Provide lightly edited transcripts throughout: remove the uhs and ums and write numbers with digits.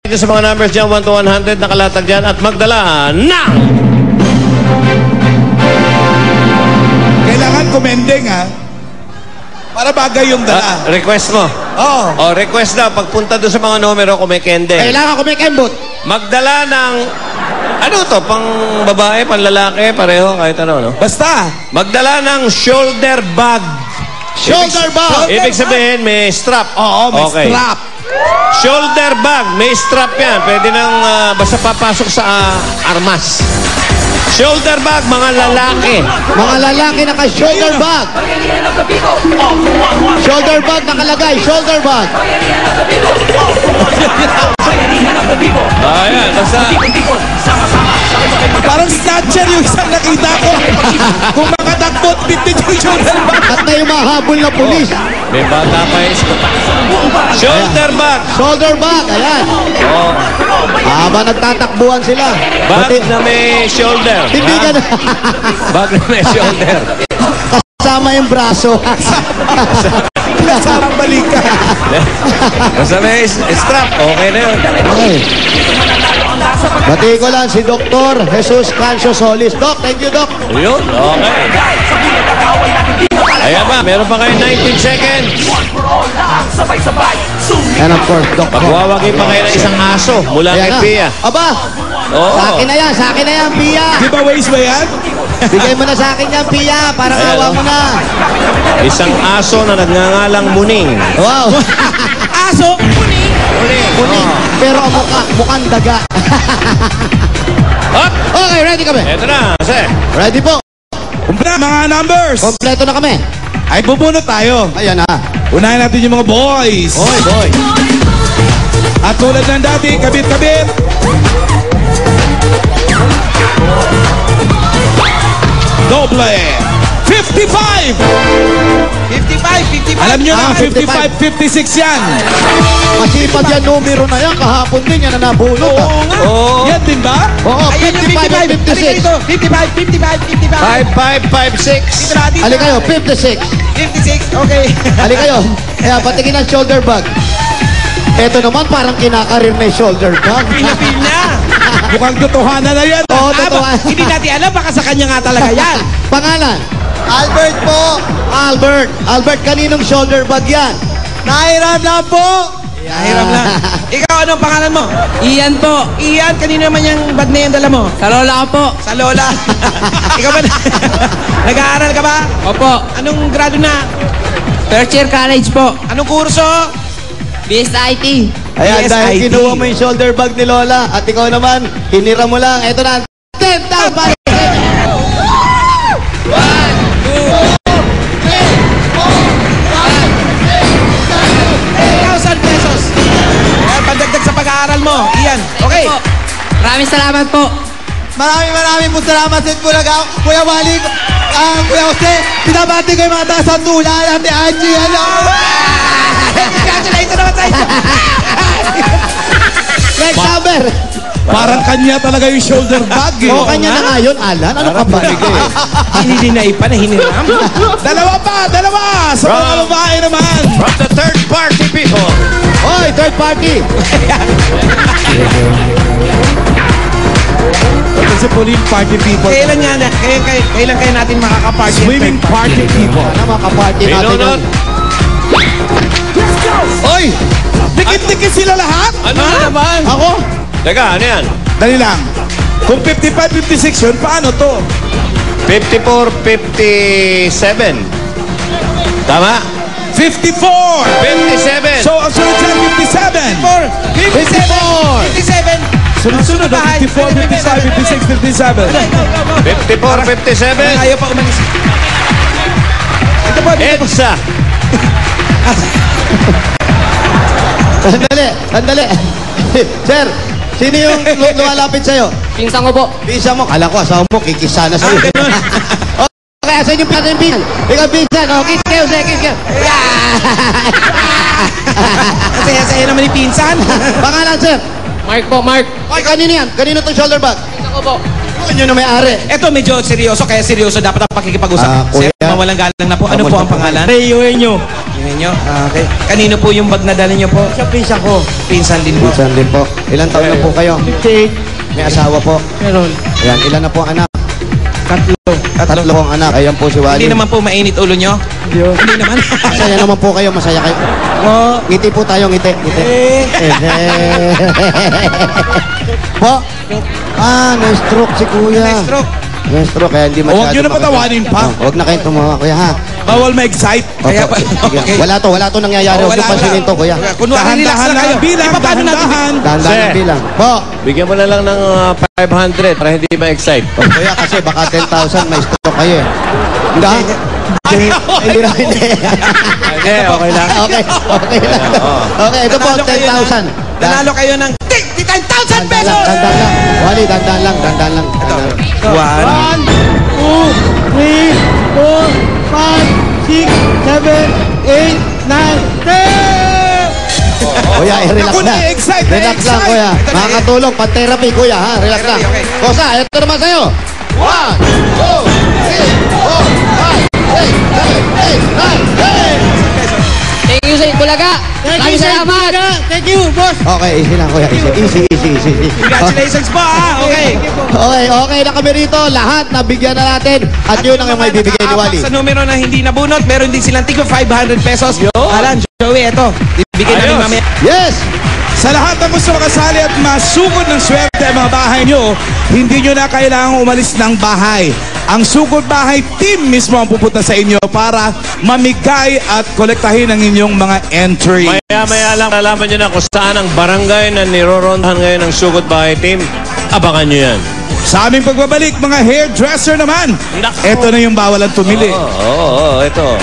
Dito sa mga numbers dyan, 1 to 100, nakalatag dyan at magdala ng... Kailangan kumending, ha? Para bagay yung dala. Request mo. Oo. Request daw. Pagpunta doon sa mga numero, kumikende. Kailangan kumikembot. Magdala ng... Ano to? Pang babae, pang lalaki, pareho, kahit ano, no? Basta. Magdala ng shoulder bag. Shoulder bag. Ibig sabihin, may strap. Oo, may strap. Shoulder bag. May strap yan. Pwede nang basta papasok sa armas. Shoulder bag, mga lalaki. Mga lalaki naka-shoulder bag. Shoulder bag nakalagay. Shoulder bag. Ayan, basta... Parang snatcher yung isang nakita ko. Kung makatakbot, bitin yung shoulder bag. At may mahabol na pulis. May bata pa yung shoulder bag. Shoulder bag. Ayan. Habang nagtatakbuhan sila. Bag na may shoulder. Hindi ka na. Bag na may shoulder. Kasama yung braso. Sarang balikan. Basta may strap. Okay na yun. Okay. Bati ko lang si Dr. Jesus Cancio Solis. Doc, thank you, Doc. Yun, okay. Ayan ba, meron pa kayo 19 seconds. And of course, Doc. Magwawagi pa kayo ng isang aso mula kay Ayan na. Pia. Aba, Oo. sa akin na yan, Pia. Giveaways ba yan? Bigay mo na sa akin yan, Pia. Parang Ayan, awa oh. mo na. Isang aso na nagngangalang Muning. Wow. Aso? Muning. Pero ang mukhang daga. Hop! Okay, ready kami. Eto na, kasi. Ready po. Kumpara mga numbers. Kompleto na kami. Ay, bubunot tayo. Ayan na. Unahin natin yung mga boys. Boy, boy. At tulad ng dati, kabit-kabit. Doble. 55! 55. Alam nyo na, 55. 55-56 yan. Masipag yan numero na yan. Kahapon din yan na nabulot. Oo nga. Oo. Yan din ba? Oo, Ayan yung 55 and 55. 56. 55. 55. 55. 5556. Ali kayo, 56. 56. Okay. Ali kayo. Kaya patingin ang shoulder bag. Ito naman parang kinakarir na yung shoulder bag. Pinapil niya. Mukhang totohanan na yan. Oo, totoo. Hindi natin alam. Baka sa kanya nga talaga yan. Pangalan? Albert po. Albert, kaninong shoulder bag yan? Nahiram lang po. Hiram lang. Ikaw, anong pangalan mo? Iyan po. Ian, kanino naman yung bag na yung dala mo? Sa lola ko po. Sa lola. Ikaw ba? Nag-aaral ka ba? Opo. Anong grado na? First year college po. Anong kurso? BSIT. Ayan, dahil BSIT. kinuha mo yung shoulder bag ni Lola at ikaw naman, hinira mo lang. Ito na, 10,000! 1,000 pesos. Ayan, pandagdag sa pag-aaral mo. Ian, okay. Po. Maraming salamat po. Maraming po salamat sa Bulaga. Kuya Wally, Kuya Jose, pinabati ko yung mga taas sa tulan. Ate Angie, hello! Congratulations naman sa inyo. Next number! Parang kanya talaga yung shoulder bag. Eh. O, kanya na nga yun, Alan. Ano ka ba? Hininay pa na hiniram. Dalawa pa, dalawa! Sa mga babae naman. From the third party people. Hoy, third party! Kasi Pauline party people. Kailan nga na, kailan kayo natin makaka-party? Swimming party people. Ano mga kaparty natin Pinunot. yun? Hoy! Dikit-dikit sila lahat. Ano na naman? Ako? Teka, ano yan? Dali lang. Kung 55-56 yun, paano to? 54-57. Tama? 54! 57. So, ang sunod siya 57. 57. Sunod-sunod, 54, 55, 56, 57. 54-57. Ayaw pa umalis. Ito po, dito po. EDSA. Sandali. Sir, sino yung lumalapit sa'yo? Pinsan ko po. Bisa mo, kala ko asawa mo, kikisa na sa'yo. Okay, asan yung pinsan yung pinsan? Ikaw pinsan, kiss kayo, kiss kayo. Saya-saya naman yung pinsan. Pangalan, sir? Mark po, Mark. Ay, kanino yan? Kanino itong shoulder bag? Pinsan ko po. Kanino na may-ari? Ito medyo seryoso, kaya seryoso dapat ang pakikipag-usap. Kuya. Sir, mawalang galang na po. Ano po ang pangalan? Rey Eugenio. Tingnan nyo. Okay. Kanino po yung bag na dala nyo po? Sa pinsa ko. Pinsan din po. Pinsan din po. Ilan taon na po kayo? 58. May asawa po. Meron. Ayan, ilan na po ang anak? Tatlo pong anak. Ayan po si Wally. Hindi naman po mainit ulo nyo? Hindi naman. Masaya naman po kayo, masaya kayo. Ngiti po tayo, ngiti. Po? Na-stroke si kuya. Na-stroke. Na-stroke, kaya hindi masyado. Huwag nyo na patawanin pa. Huwag na kayong tumawa, kuya, ha? Bawal ma-excite. Kaya pa. Sige. Okay. Wala to nangyayari. Huwag yung pansinin to, kuya. Kunwari relax Dahan-dahan lang kayo. lang bilang, Di ba paano natin? dahan-dahan. Dahan-dahan Sir. ang bilang. Po, Bigyan mo na lang ng 500 para hindi ma-excite. kuya, kasi baka 10,000 may stroke kayo eh. Hindi, ha? Hindi na, hindi. Okay, okay lang. Okay lang. Okay, ito po, Nanalo kayo 10,000. Nanalo kayo ng 10,000 pesos! Dandan lang. Wally, dandan lang. Dandan lang. 1, 2, 3, 4, 5, 6, 7, 8, 9, 10! Kuya, relax Ako na. na-excite, Relax lang, na-excite. kuya. Ito na, Makakatulong, pan-therapy, kuya, ha? Relax lang. Okay. Kosa, ito naman sa'yo. 1, 2, 3, 4, 5, 6, 7, 8, 9, 10! Thank you sa Bulaga. Maraming salamat. Thank you, boss. Okay, easy lang, kuya. Easy. congratulations po ha! Okay. Okay na kami rito. Lahat nabigyan na natin. At yun ang may bibigay ni Wally. Sa numero na hindi nabunot, meron din silang tigo 500 pesos. Alan, Joey, ito. Bibigyan namin Ayos. mamaya. Yes! Sa lahat ng gusto makasali at masugod ng swerte ang mga bahay nyo, hindi nyo na kailangang umalis ng bahay. Ang Sugod Bahay team mismo ang pupunta sa inyo para mamigay at kolektahin ang inyong mga entry. Maya lang, nalaman nyo na kung saan ang barangay na nirorondahan ngayon ng Sugod Bahay Team. Abangan nyo yan. Sa aming pagbabalik, mga hairdresser naman, Nako. eto na yung bawalan tumili. Ito.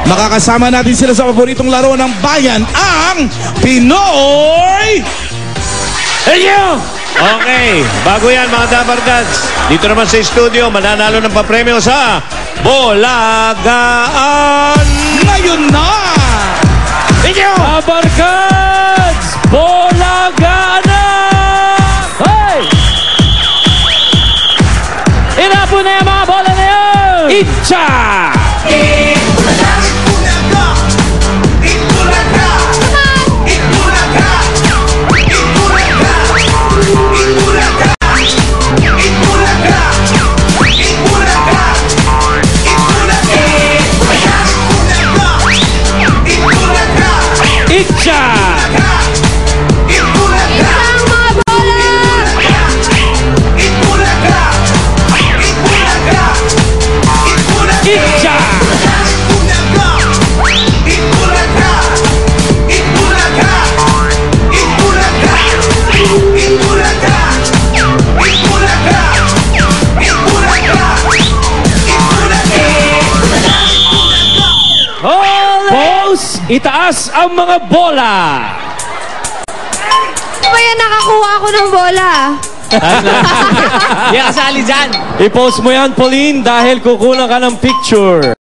Makakasama natin sila sa paboritong laro ng bayan, ang Pinoy! Okay, bago yan mga Dabarkads, dito naman sa studio, mananalo ng papremyo sa Bolagaan! Ngayon na! Dabarkads! Bolagaan na! Hey! Inapo na yung mga bola na yun! Itcha! Itcha! Isang mga bola! Itcha! Boss, itaas ang mga bola! Kaya nakakuha ako ng bola. Yan kasali dyan. I-post mo yan, Pauline, dahil kukulang ka ng picture.